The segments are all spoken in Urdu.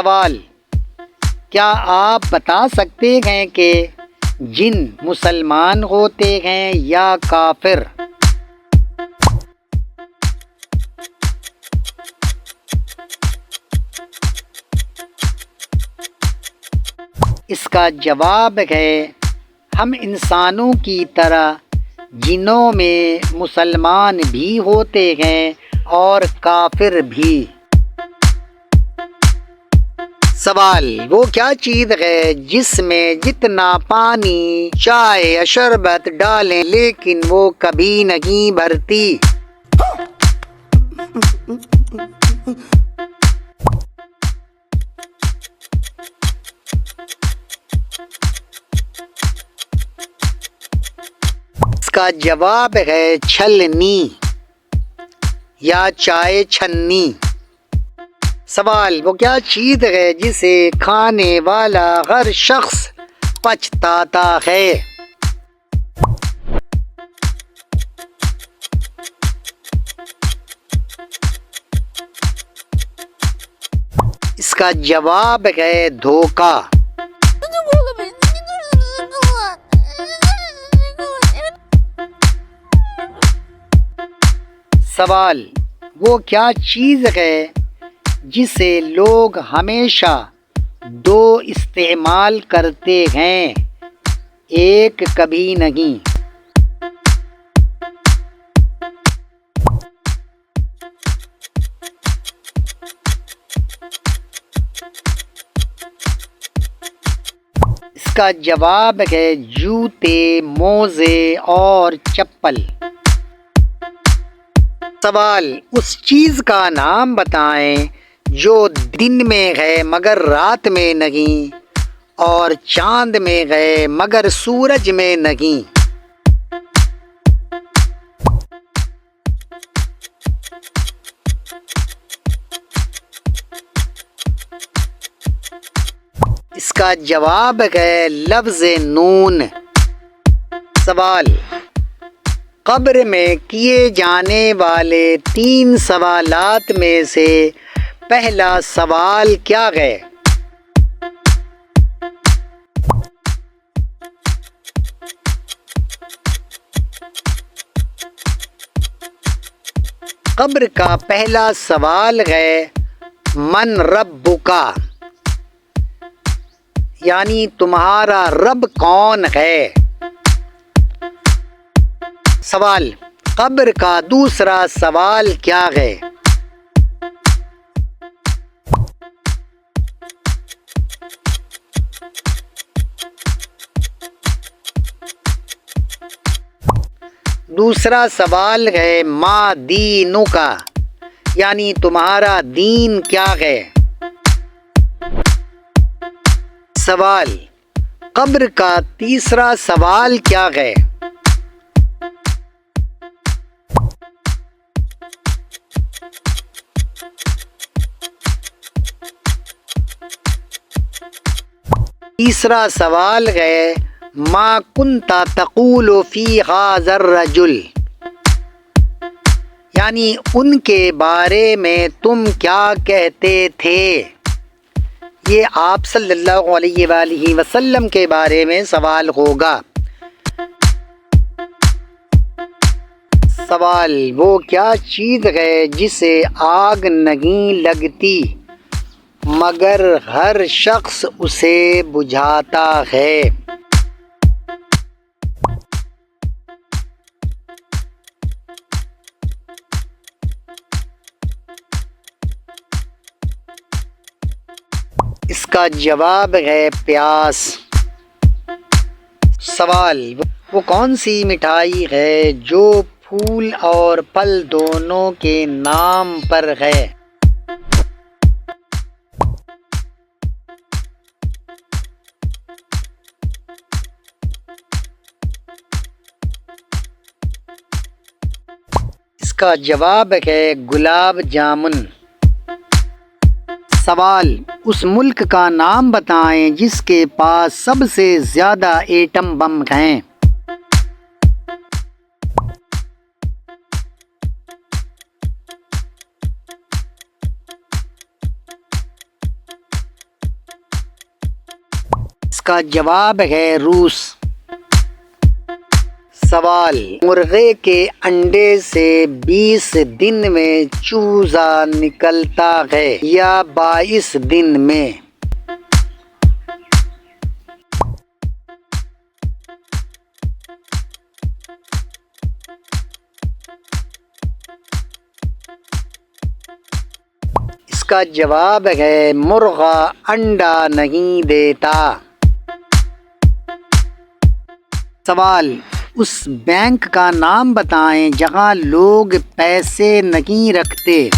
سوال: کیا آپ بتا سکتے ہیں کہ جن مسلمان ہوتے ہیں یا کافر؟ اس کا جواب ہے ہم انسانوں کی طرح جنوں میں مسلمان بھی ہوتے ہیں اور کافر بھی۔ سوال: وہ کیا چیز ہے جس میں جتنا پانی، چائے یا شربت ڈالیں لیکن وہ کبھی نہیں بھرتی؟ اس کا جواب ہے چھلنی یا چائے چھننی۔ سوال: وہ کیا چیز ہے جسے کھانے والا ہر شخص پچھتاتا ہے؟ اس کا جواب ہے دھوکہ۔ سوال: وہ کیا چیز ہے جسے لوگ ہمیشہ دو استعمال کرتے ہیں، ایک کبھی نہیں؟ اس کا جواب ہے جوتے، موزے اور چپل۔ سوال: اس چیز کا نام بتائیں جو دن میں ہے مگر رات میں نہیں، اور چاند میں ہے مگر سورج میں نہیں۔ اس کا جواب ہے لفظ نون۔ سوال: قبر میں کیے جانے والے 3 سوالات میں سے پہلا سوال کیا ہے؟ قبر کا پہلا سوال ہے من ربک، یعنی تمہارا رب کون ہے؟ سوال: قبر کا دوسرا سوال کیا ہے؟ دوسرا سوال ہے ما دینک، یعنی تمہارا دین کیا ہے؟ سوال: قبر کا تیسرا سوال کیا ہے؟ تیسرا سوال ہے ما کنت تقول فی ھذا الرجل، یعنی ان کے بارے میں تم کیا کہتے تھے؟ یہ آپ صلی اللہ علیہ وآلہ وسلم کے بارے میں سوال ہوگا۔ سوال: وہ کیا چیز ہے جسے آگ نہیں لگتی مگر ہر شخص اسے بجھاتا ہے؟ اس کا جواب ہے پیاس۔ سوال: وہ کون سی مٹھائی ہے جو پھول اور پھل دونوں کے نام پر ہے؟ اس کا جواب ہے گلاب جامن۔ سوال: اس ملک کا نام بتائیں جس کے پاس سب سے زیادہ ایٹم بم ہیں۔ اس کا جواب ہے روس۔ سوال، مرغے کے انڈے سے 20 دن میں چوزا نکلتا ہے یا 22 دن میں؟ اس کا جواب ہے مرغا انڈا نہیں دیتا۔ سوال، اس بینک کا نام بتائیں جہاں لوگ پیسے نہیں رکھتے۔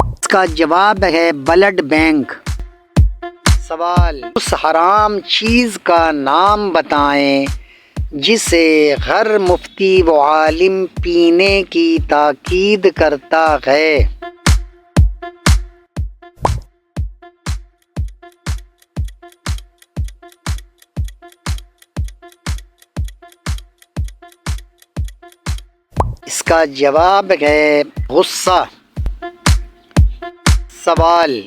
اس کا جواب ہے بلڈ بینک۔ سوال، اس حرام چیز کا نام بتائیں جسے ہر مفتی و عالم پینے کی تاکید کرتا ہے۔ اس کا جواب ہے غصہ۔ سوال،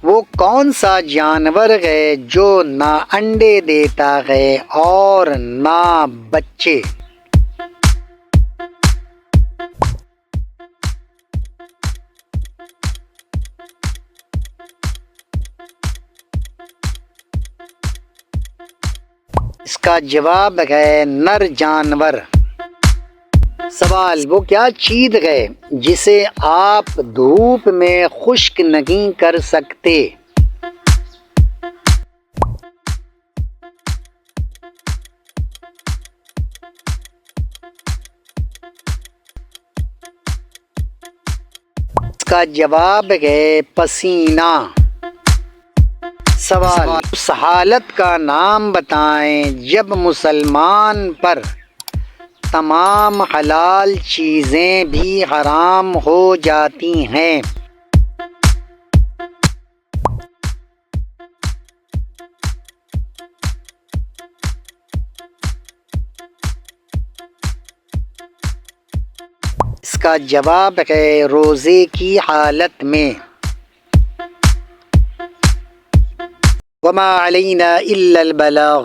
وہ کون سا جانور ہے جو نہ انڈے دیتا ہے اور نہ بچے؟ اس کا جواب ہے نر جانور۔ سوال، وہ کیا چیز ہے جسے آپ دھوپ میں خشک نہیں کر سکتے؟ اس کا جواب ہے پسینہ۔ سوال، اس حالت کا نام بتائیں جب مسلمان پر تمام حلال چیزیں بھی حرام ہو جاتی ہیں۔ اس کا جواب ہے روزے کی حالت میں۔ وما علینا الا البلاغ۔